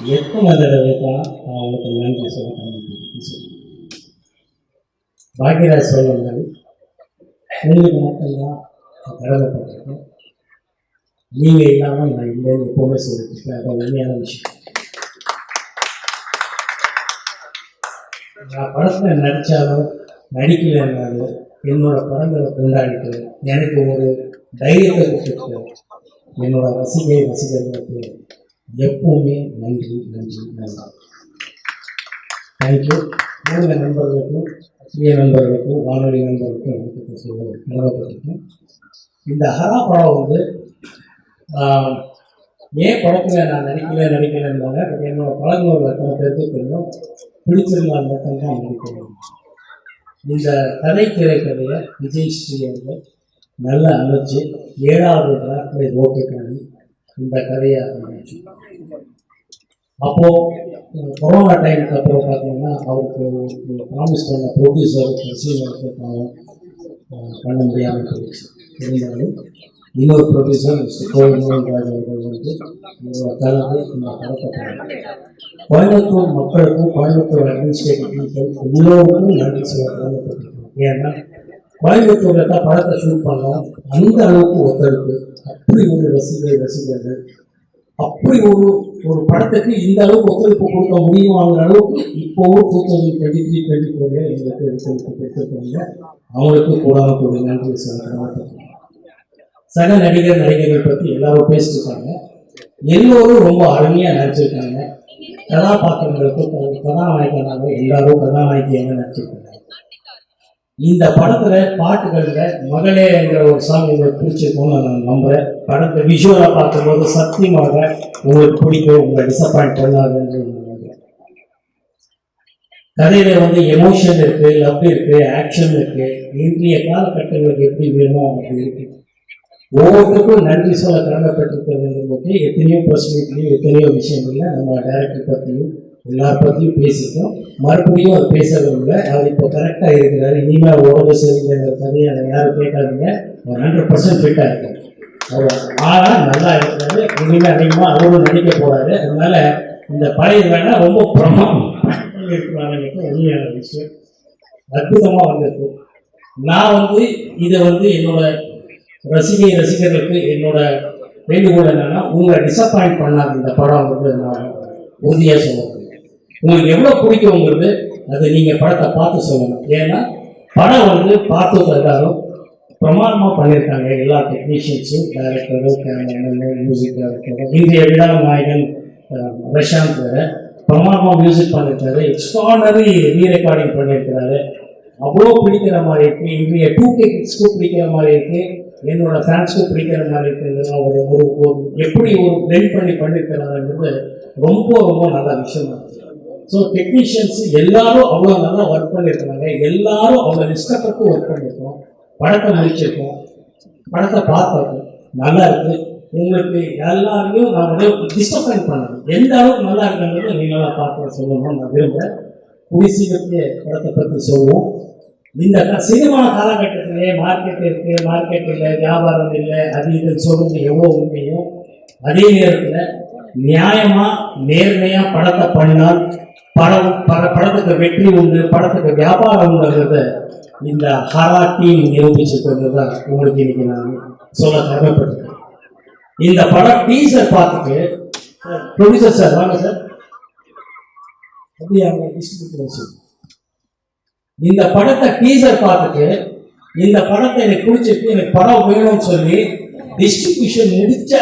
எத்தனை தடவை தான் அவங்களுக்கு நன்றி சொல்ல பாக்யராஜ் சொல்ல மாதிரி உங்களுக்கு மட்டும்தான் கடமைப்பட்டிருக்கேன். நீங்கள் இல்லாமல் நான் இல்லைன்னு எப்போவுமே சொல்லியிருக்கேன். அது உண்மையான விஷயம். நான் படத்தில் நடித்தாலும் நடிக்கலைன்னாலும் என்னோட படங்களை கொண்டாடிட்டு எனக்கு ஒரு தைரியத்தை கொடுத்துட்டு என்னோட ரசிகர்களுக்கு எப்பவுமே நன்றி நன்றி நன்றி. தேங்க்யூ. ஊடக நண்பர்களுக்கும் பத்திரிகை நண்பர்களுக்கும் வானொலி நண்பர்களுக்கும் வணக்கத்தை சொல்ல கடமைப்பட்டிருக்கேன். இந்த ஹரா படம் வந்து ஏன் படத்தில் நான் நடிக்கலைன்னாங்க. பட் என்னோட பழங்கள் எத்தனை பேருக்கு தெரியும், பிடிச்சிருந்தால் மட்டும்தான் நடிக்கணும். இந்த கதை திரைக்கதையை விஜய் ஸ்ரீ அவர்கள் நல்லா அமைச்சு 7வது டிராஃப்டை ஓகே பண்ணி இந்த கதையை அமைச்சு, அப்போது கொரோனா டைமுக்கு அப்புறம் பார்த்தீங்கன்னா அவருக்கு ப்ராமிஸ் பண்ண ப்ரொடியூசர் பண்ண முடியாமல் போயிடுச்சு. இருந்தாலும் இன்னொரு ப்ரொடியூசர் கோவிந்தராஜ் அவர்கள் வந்து கலந்து இந்த படத்தை கோயம்புத்தூர் மக்களுக்கும் கோயம்புத்தூர் அட்மினிஸ்ட்ரேட்டிவ் பீப்புள் எல்லோருக்கும் நன்றி சொல்ல கடமைப்பட்டிருக்கோம். ஏன்னா கோயம்புத்தூரில் தான் படத்தை ஷூட் பண்ணோம். அந்த அளவுக்கு ஒத்துழைப்பு, அப்படி ஒரு ரசிகர்கள் அப்படி ஒரு படத்துக்கு இந்த அளவுக்கு ஒத்துழைப்பு கொடுக்க முடியுமாங்கிற அளவுக்கு இப்போவும் 2023-24 எங்களுக்கு ஒத்துழைப்பு கொடுத்துருக்காங்க. அவங்களுக்கு கூட நன்றி சொல்ல கடமைப்பட்டிருக்கோம். சக நடிகர்கள் பற்றி எல்லாரும் பேசியிருக்காங்க. எல்லோரும் ரொம்ப அருமையாக நடிச்சிருக்காங்க. கதாபாத்திரங்களுக்கு கதாநாயகனாக எல்லாரும் கதாநாயகியாக நடிச்சிருக்காங்க. இந்த படத்துல பாட்டுகள்ல மகளே என்ற ஒரு சாங் உங்களுக்கு பிடிச்சிருக்கும்னு நான் நம்புறேன். படத்தை விஷுவலா பார்க்கும்போது சத்தியமாக உங்களுக்கு பிடிக்கும், உங்களை டிசப்பாயிண்ட் பண்ணாதுன்னு நம்புறேன். கதையில வந்து எமோஷன் இருக்கு, லவ் இருக்கு, ஆக்ஷன் இருக்கு. இன்றைய காலகட்டங்களுக்கு எப்படி வேணுமோ அப்படி இருக்கு. ஒவ்வொருத்தருக்கும் நன்றி சொல்ல கடமைப்பட்டிருக்கிறது. எத்தனையோ பர்சனேட்லையும் எத்தனையோ விஷயங்கள்ல நம்ம டைரக்டர் பற்றியும் எல்லார் பற்றியும் பேசிட்டோம். மறுபடியும் அது பேசுறது இல்லை. அவர் இப்போ கரெக்டாக இருக்கிறாரு. இனிமேல் உடம்பு சரிங்கிற கதையை அதை யாரும் கேட்காதீங்க. அவர் 100% ஃபிட்டாக இருக்காரு. அவர் நல்லா இருக்கிறாரு. இனிமேல் அதிகமாக அவரும் நடிக்க போகிறாரு. அதனால இந்த பழைய வேணா ரொம்ப பிரமாதம் இருக்கிறாங்க. உண்மையான விஷயம் அற்புதமாக வந்திருக்கு. நான் வந்து இதை வந்து என்னோட ரசிகர்களுக்கு என்னோட வேண்டுகோள் என்னன்னா, உங்களை டிசப்பாயிண்ட் பண்ணாது இந்த படம் வந்து நான் உறுதியாக சொல்லுவேன். உங்களுக்கு எவ்வளோ பிடிக்குங்கிறது அது நீங்கள் படத்தை பார்த்து சொல்லணும். ஏன்னா படம் வந்து பார்த்து எல்லாரும் பிரமாதமாக பண்ணியிருக்காங்க. எல்லா டெக்னீஷியன்ஸும், டைரக்டரும், கேமராமேன், மியூசிக் டைரக்டரும். இன்றைய விழா நாயகன் பிரசாந்த் பிரமாதமாக மியூசிக் பண்ணியிருக்காரு. எக்ஸ்ட்ரானரி ரீரெக்கார்டிங் பண்ணியிருக்கிறாரு. அவ்வளோ பிடிக்கிற மாதிரி இருக்குது. இன்றைய 2K கிட்ஸ்க்கும் பிடிக்கிற மாதிரி இருக்குது, என்னோட ஃபேன்ஸ்க்கும் பிடிக்கிற மாதிரி இருக்குது. ஒரு எப்படி ஒரு பிளெண்ட் பண்ணியிருக்கிறாருன்றது ரொம்ப ரொம்ப நல்ல விஷயமா இருக்குது. ஸோ டெக்னீஷியன்ஸ் எல்லாரும் அவ்வளோ நல்லா ஒர்க் பண்ணியிருக்கிறாங்க. எல்லாரும் அவ்வளோ இஷ்டப்பட்டு ஒர்க் பண்ணியிருக்கோம். படத்தை முடிச்சிருக்கோம். படத்தை பார்த்துருக்கோம். நல்லா இருக்குது. உங்களுக்கு எல்லாரையும் நான் வந்து டிஸ்டர்பன்ட் பண்ணணும். எந்த அளவுக்கு நல்லா இருக்காங்கிறது நீங்களாம் பார்த்து சொல்லணும்னு நான் விரும்புகிறேன். குடிசீகத்திலே படத்தை பற்றி சொல்லுவோம். இந்த சினிமா காலகட்டத்திலே மார்க்கெட் இருக்குது, மார்க்கெட் இல்லை, வியாபாரம் இல்லை, அது இதுன்னு சொல்லுங்க எவ்வளோ உண்மையும், அதே நேரத்தில் நியாயமாக நேர்மையாக படத்தை பண்ணால் படத்துக்கு வெற்றி உண்டு, படத்துக்கு வியாபாரம் உண்டுன்றத இந்த ஹரா டீம் நிரூபிச்சுக்கிறது தான் உங்களுக்கு இன்னைக்கு நான் சொல்ல கடமைப்பட்டிருக்கேன். இந்த படம் டீசர் பார்த்துட்டு ப்ரொடியூசர் சார் வாங்க சார், அப்படியே அவங்க டிஸ்ட்ரிபியூட்டர் சார், இந்த படத்தை டீசர் பார்த்துட்டு இந்த படத்தை எனக்கு பிடிச்சிருக்கு, எனக்கு படம் வேணும்னு சொல்லி டிஸ்ட்ரிபியூஷன் முடிச்ச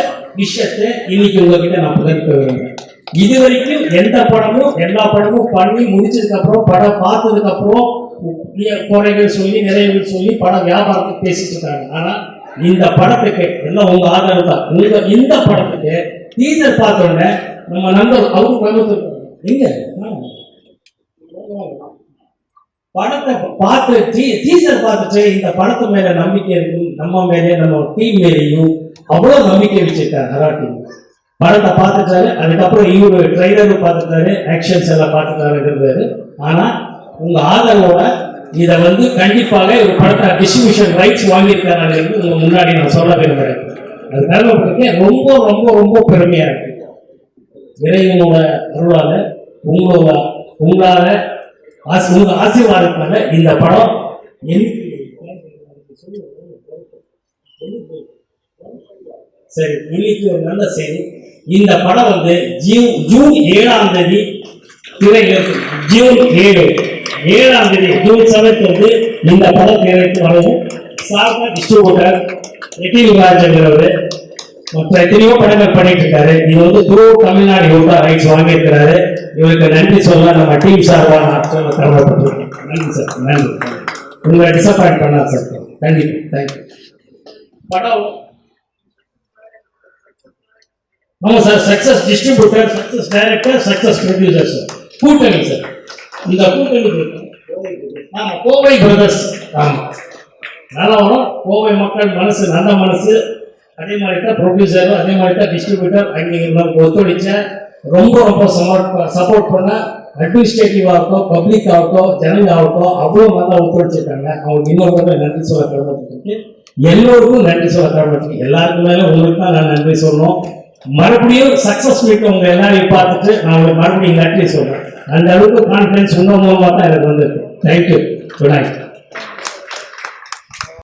விஷயத்தை இன்னைக்கு உங்ககிட்ட நான் பகிர்ந்து விரும்புகிறேன். இது வரைக்கும் எந்த படமும் எல்லா படமும் பண்ணி முடிச்சதுக்கு அப்புறம் படம் பார்த்ததுக்கு அப்புறம் குறைகள் சொல்லி நிறைவுகள் சொல்லி படம் வியாபாரத்துக்கு பேசிட்டு இருக்காங்க. ஆனா இந்த படத்துக்கு எல்லாம் உங்க ஆதரவு தான். உங்க இந்த படத்துக்கு டீசர் பார்த்த உடனே நம்ம நண்பர் அவரும் கோயம்புத்தூர் எங்க படத்தை பார்த்து டீசர் பார்த்துட்டு இந்த படத்து மேல நம்பிக்கை இருக்கு, நம்ம மேலே நம்ம டீம் மேலேயும் அவ்வளவு நம்பிக்கை வச்சிருக்காரு ஹரா டீம். படத்தை பார்த்துட்டாரு. அதுக்கப்புறம் இவரு ட்ரைலரும் பார்த்துட்டாரு, ஆக்ஷன்ஸ் எல்லாம் பார்த்துட்டாருங்கிறாரு. ஆனா உங்க ஆதரவோட இதை வந்து கண்டிப்பாக ஒரு படத்தை டிஸ்ட்ரிபியூஷன் ரைட்ஸ் வாங்கியிருக்காரு உங்க முன்னாடி நான் சொல்ல விரும்புகிறேன். அது கருவப்பட்டதுக்கு ரொம்ப ரொம்ப ரொம்ப பெருமையா இருக்கு. இறைவனோட அருளால உங்களோட உங்களால உங்க ஆசீர்வாதத்தால இந்த படம் சரி இன்னைக்கு ஒரு நல்ல செய்தி. இந்த படம் வந்து ஜூன் 7ஆம் தேதி திரையில ஜூன் 7ஆம் தேதி ஜூன் 7 வந்து இந்த படம் திரைக்கு வரும். சார்பா டிஸ்ட்ரிபியூட்டர் ராஜங்கிறவர் மற்ற எத்தனையோ படங்கள் பண்ணிட்டு இருக்காரு. இது வந்து தமிழ்நாடு யோகா ரைட்ஸ் வாங்கியிருக்கிறாரு. இவருக்கு நன்றி சொல்ல நம்ம டீம் சார்பாக நான் சொல்ல கடமைப்பட்டிருக்கேன். நன்றி சார், நன்றி. உங்களை டிசப்பாயிண்ட் பண்ணா சார். கண்டிப்பா தேங்க்யூ. படம் ஆமாம் sir, success distributor, success director, success producer sir. கூட்டணி சார், இந்த கூட்டணி ஆமாம் கோவை பிரதர்ஸ். ஆமாம் நல்லா வரும். கோவை மக்கள் மனசு நல்ல மனசு. அதே மாதிரி தான் ப்ரொடியூசரும், அதே மாதிரி தான் டிஸ்ட்ரிபியூட்டர் அங்கே ஒத்துழைச்ச ரொம்ப சப்போர்ட் பண்ண அட்மினிஸ்ட்ரேட்டிவ் ஆகட்டும், பப்ளிக் ஆகட்டும், ஜனங்க ஆகட்டும் அவ்வளோ நல்லா ஒத்துழைச்சிருக்காங்க. அவங்களுக்கு இன்னொரு நன்றி சொல்ல கடமைப்பட்டிருக்கு. எல்லோருக்கும் நன்றி சொல்ல கடமைப்பட்டிருக்கு. எல்லாருக்கும் மேலே உங்களுக்கு தான் நான் நன்றி சொல்லணும். மறுபடியும் சக்சஸ் மீட் உங்க எல்லாரையும் பார்த்துட்டு நான் உங்களுக்கு மறுபடியும் நன்றி சொல்றேன். அந்த அளவுக்கு கான்ஃபிடன்ஸ் உங்க மூலமாக தான் எனக்கு வந்திருக்கு. தேங்க்யூ. Good night.